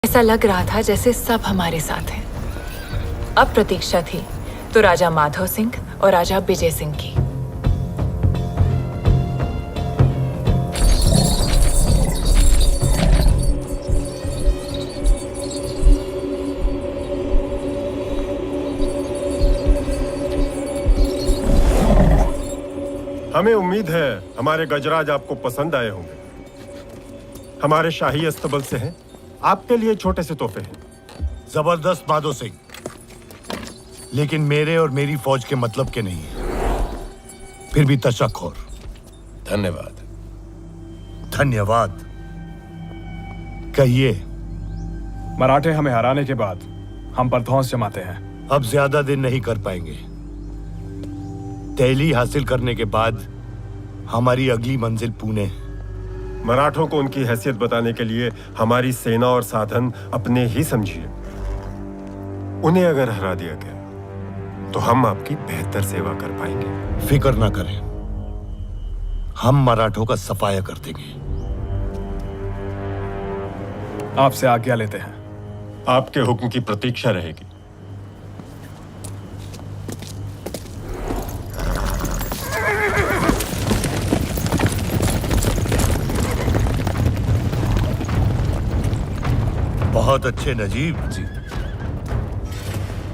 ऐसा लग रहा था जैसे सब हमारे साथ हैं। अब प्रतीक्षा थी तो राजा माधव सिंह और राजा विजय सिंह की। हमें उम्मीद है हमारे गजराज आपको पसंद आए होंगे। हमारे शाही अस्तबल से हैं। आपके लिए छोटे से तोहफे हैं। जबरदस्त माधो सिंह, लेकिन मेरे और मेरी फौज के मतलब के नहीं है। फिर भी तशक्कुर। धन्यवाद। धन्यवाद कहिए। मराठे हमें हराने के बाद हम पर धौंस जमाते हैं। अब ज्यादा दिन नहीं कर पाएंगे। दिल्ली हासिल करने के बाद हमारी अगली मंजिल पुणे है। मराठों को उनकी हैसियत बताने के लिए हमारी सेना और साधन अपने ही समझिए। उन्हें अगर हरा दिया गया तो हम आपकी बेहतर सेवा कर पाएंगे। फिक्र ना करें, हम मराठों का सफाया कर देंगे। आपसे आज्ञा लेते हैं। आपके हुक्म की प्रतीक्षा रहेगी। बहुत अच्छे नजीब जी।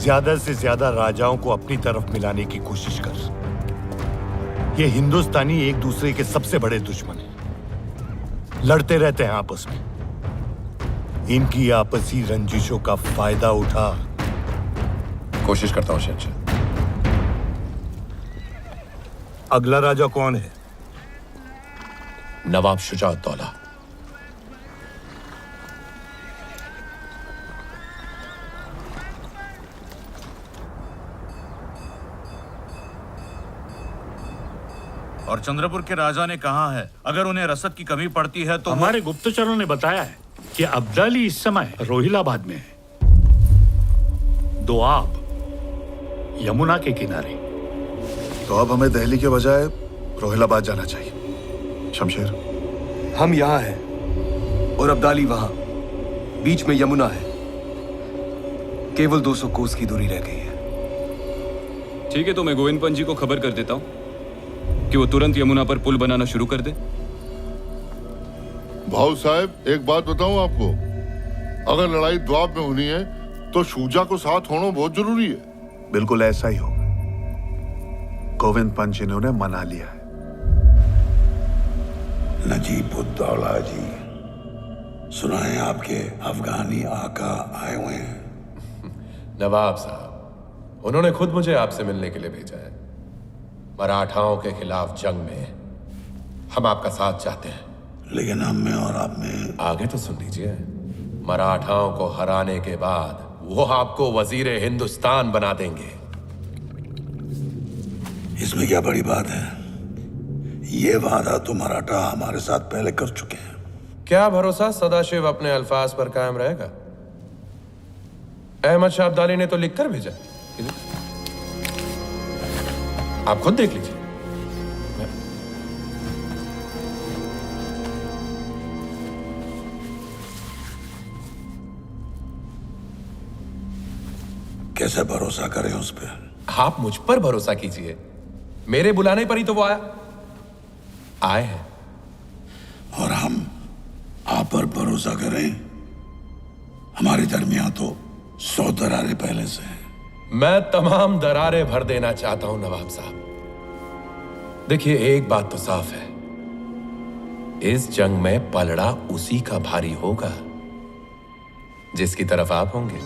ज्यादा से ज्यादा राजाओं को अपनी तरफ मिलाने की कोशिश कर। ये हिंदुस्तानी एक दूसरे के सबसे बड़े दुश्मन हैं। लड़ते रहते हैं आपस में। इनकी आपसी रंजिशों का फायदा उठा। कोशिश करता हूं शहंशाह। अगला राजा कौन है? नवाब शुजाउद्दौला। और चंद्रपुर के राजा ने कहा है अगर उन्हें रसद की कमी पड़ती है तो हमारे गुप्तचरों ने बताया है कि अब्दाली इस समय रोहिलाबाद में है। दोआब, यमुना के किनारे। तो अब हमें दिल्ली के बजाय रोहिलाबाद जाना चाहिए। शमशेर, हम यहाँ हैं और अब्दाली वहां। बीच में यमुना है। केवल 200 कोस की दूरी रह गई है। ठीक है, तो मैं गोविंदपंत जी को खबर कर देता हूँ कि वो तुरंत यमुना पर पुल बनाना शुरू कर दे। भाऊ साहब, एक बात बताऊं आपको, अगर लड़ाई द्वाब में होनी है तो शूजा को साथ होना बहुत जरूरी है। बिल्कुल ऐसा ही होगा। गोविंद पंत जी ने उन्हें मना लिया है। नजीबुद्दौला जी, सुना है आपके अफगानी आका आए हुए हैं। नवाब साहब, उन्होंने खुद मुझे आपसे मिलने के लिए भेजा है। मराठाओं के खिलाफ जंग में हम आपका साथ चाहते हैं। लेकिन हम में और आप में। आगे तो सुन लीजिए। मराठाओं को हराने के बाद वो आपको वजीर हिंदुस्तान बना देंगे। इसमें क्या बड़ी बात है? ये वादा तो मराठा हमारे साथ पहले कर चुके हैं। क्या भरोसा सदाशिव अपने अल्फाज पर कायम रहेगा? अहमद शाह अब्दाली ने तो लिखकर भेजा। आप खुद देख लीजिए। कैसे भरोसा करें उस पर? आप मुझ पर भरोसा कीजिए। मेरे बुलाने पर ही तो वो आए हैं। और हम आप पर भरोसा करें? हमारे दरमियान तो 100 दरारें पहले से हैं। मैं तमाम दरारें भर देना चाहता हूं नवाब साहब। देखिए, एक बात तो साफ है, इस जंग में पलड़ा उसी का भारी होगा जिसकी तरफ आप होंगे।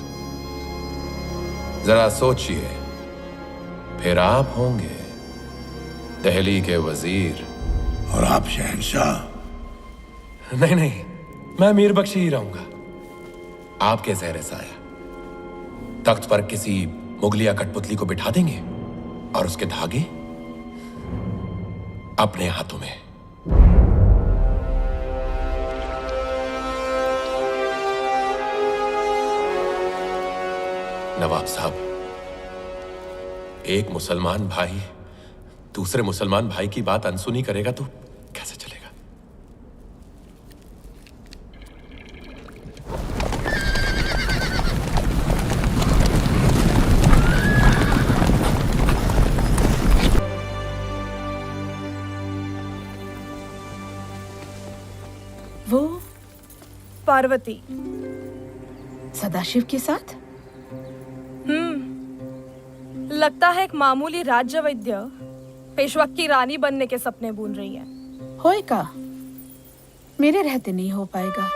जरा सोचिए, फिर आप होंगे दिल्ली के वजीर। और आप शहंशाह? नहीं नहीं, मैं मीर बख्शी ही रहूंगा, आपके ज़ेरे साया। तख्त पर किसी मुगलिया कठपुतली को बिठा देंगे और उसके धागे अपने हाथों में। नवाब साहब, एक मुसलमान भाई दूसरे मुसलमान भाई की बात अनसुनी करेगा तो कैसे चलेगा? पार्वती। सदाशिव के साथ? लगता है एक मामूली राज्य वैद्य पेशवा की रानी बनने के सपने बुन रही है। होएगा, मेरे रहते नहीं हो पाएगा।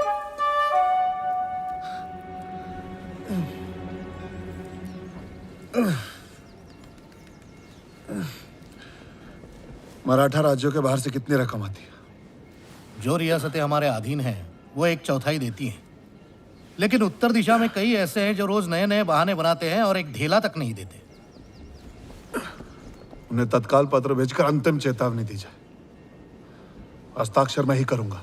मराठा राज्यों के बाहर से कितनी रकम आती है? जो रियासतें हमारे अधीन हैं वो 1/4 देती हैं, लेकिन उत्तर दिशा में कई ऐसे हैं जो रोज नए नए बहाने बनाते हैं और एक ढेला तक नहीं देते। उन्हें तत्काल पत्र भेजकर अंतिम चेतावनी दी जाए। हस्ताक्षर मैं ही करूंगा।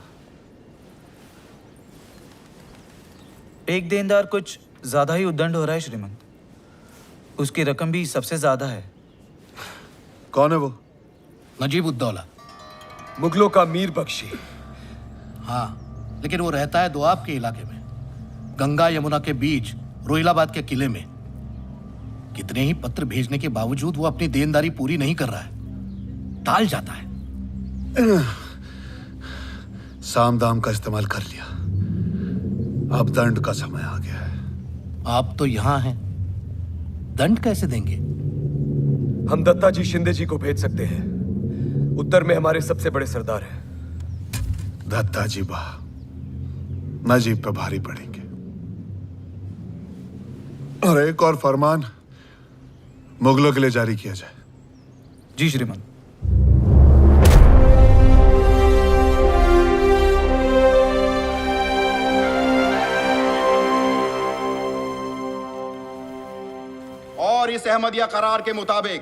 एक देनदार कुछ ज्यादा ही उद्दंड हो रहा है श्रीमंत। उसकी रकम भी सबसे ज्यादा है। कौन है वो? नजीब उद्दौला, मुगलों का मीर बख्शी। हाँ, लेकिन वो रहता है दोआब के इलाके में, गंगा यमुना के बीच रोहिलाबाद के किले में। कितने ही पत्र भेजने के बावजूद वो अपनी देनदारी पूरी नहीं कर रहा है, टाल जाता है। साम दाम का इस्तेमाल कर लिया, अब दंड का समय आ गया है। आप तो यहां हैं, दंड कैसे देंगे? हम दत्ता जी शिंदे जी को भेज सकते हैं, उत्तर में हमारे सबसे बड़े सरदार हैं। दत्ता जी वाह, नजीब पे भारी पड़ेंगे। और एक और फरमान मुगलों के लिए जारी किया जाए। जी श्रीमान। और इस अहमदिया करार के मुताबिक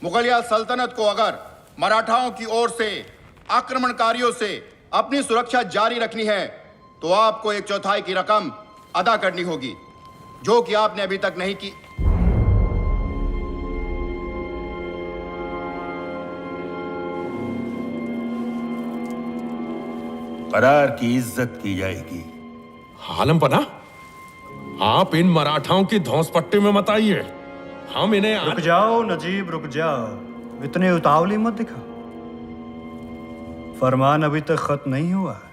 मुगलिया सल्तनत को अगर मराठाओं की ओर से आक्रमणकारियों से अपनी सुरक्षा जारी रखनी है तो आपको 1/4 की रकम अदा करनी होगी, जो कि आपने अभी तक नहीं की। करार की इज्जत की जाएगी। आलम पना, आप इन मराठाओं की धौंस पट्टी में मत आइए। हम इन्हें रुक जाओ नजीब, रुक जाओ, इतने उतावली मत दिखा। फरमान अभी तक खत्म नहीं हुआ है।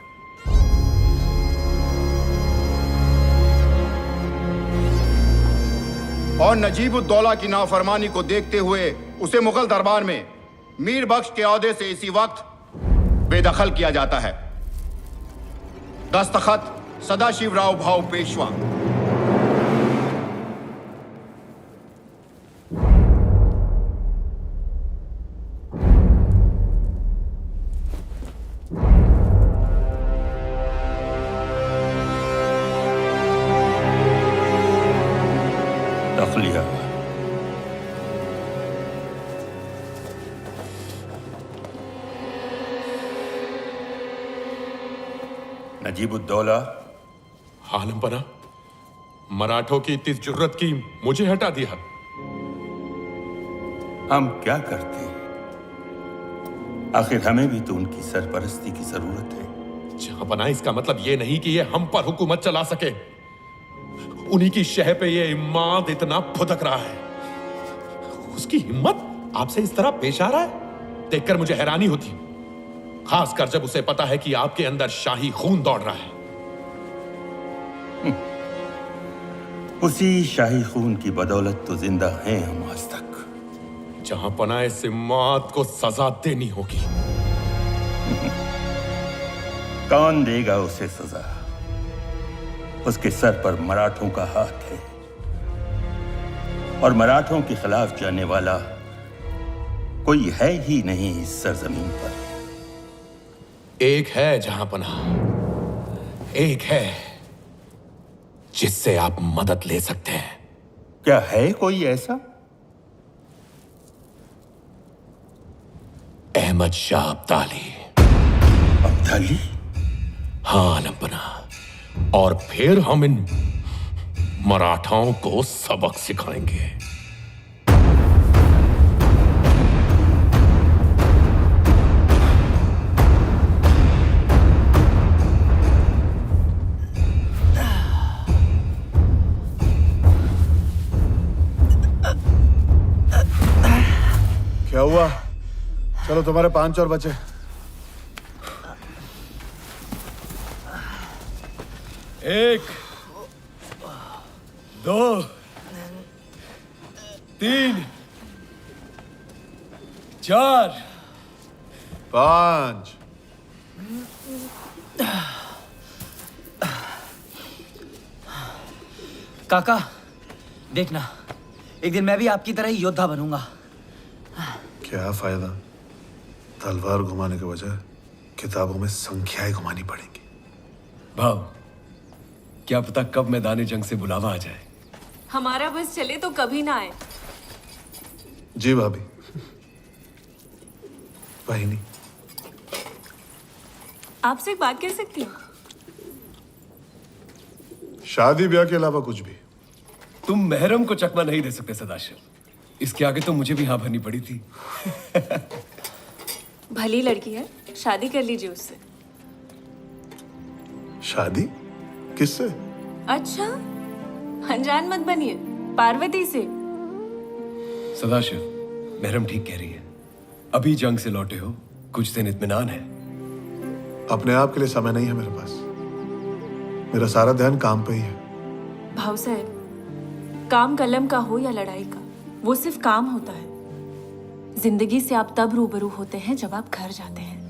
और नजीब उद्दौला की नाफरमानी को देखते हुए उसे मुगल दरबार में मीर बख्श के ओहदे से इसी वक्त बेदखल किया जाता है। दस्तखत सदाशिव राव भाऊ पेशवा। तखलिया। नजीबुद्दौला। आलम पना, मराठों की इतनी जुर्रत की मुझे हटा दिया। हम क्या करते? आखिर हमें भी तो उनकी सरपरस्ती की जरूरत है। जहां पना, इसका मतलब ये नहीं कि ये हम पर हुकूमत चला सके। उन्हीं की शह पे ये इमाद इतना फुदक रहा है। उसकी हिम्मत आपसे इस तरह पेश आ रहा है, देखकर मुझे हैरानी होती, खासकर जब उसे पता है कि आपके अंदर शाही खून दौड़ रहा है। उसी शाही खून की बदौलत तो जिंदा हैं हम आज तक। जहां पना, इस इमाद को सजा देनी होगी। कौन देगा उसे सजा? उसके सर पर मराठों का हाथ है, और मराठों के खिलाफ जाने वाला कोई है ही नहीं इस सरजमीन पर। एक है जहां पना, एक है जिससे आप मदद ले सकते हैं। क्या है कोई ऐसा? अहमद शाह अब्दाली। अब्दाली? हाँ आलम पना, और फिर हम इन मराठाओं को सबक सिखाएंगे। क्या हुआ? चलो, तुम्हारे 5 और बचे। 1 2 3 4 5 काका देखना, एक दिन मैं भी आपकी तरह ही योद्धा बनूंगा। क्या फायदा, तलवार घुमाने के बजाय किताबों में संख्याएं घुमानी पड़ेंगी। भाव, क्या पता कब मैदान जंग से बुलावा आ जाए। हमारा बस चले तो कभी ना आए। जी भाभी। वाहिनी, आपसे एक बात कह सकती हूँ? शादी ब्याह के अलावा कुछ भी। तुम महरम को चकमा नहीं दे सकते सदाशिव, इसके आगे तो मुझे भी हाँ भरनी पड़ी थी। भली लड़की है, शादी कर लीजिए उससे। शादी किससे? अच्छा, अनजान मत बनिए, पार्वती से। सदाशिव, महरम ठीक कह रही है। अभी जंग से लौटे हो, कुछ दिन इत्मीनान है। अपने आप के लिए समय नहीं है मेरे पास, मेरा सारा ध्यान काम पे ही है। भाव साहब, काम कलम का हो या लड़ाई का, वो सिर्फ काम होता है। जिंदगी से आप तब रूबरू होते हैं जब आप घर जाते हैं।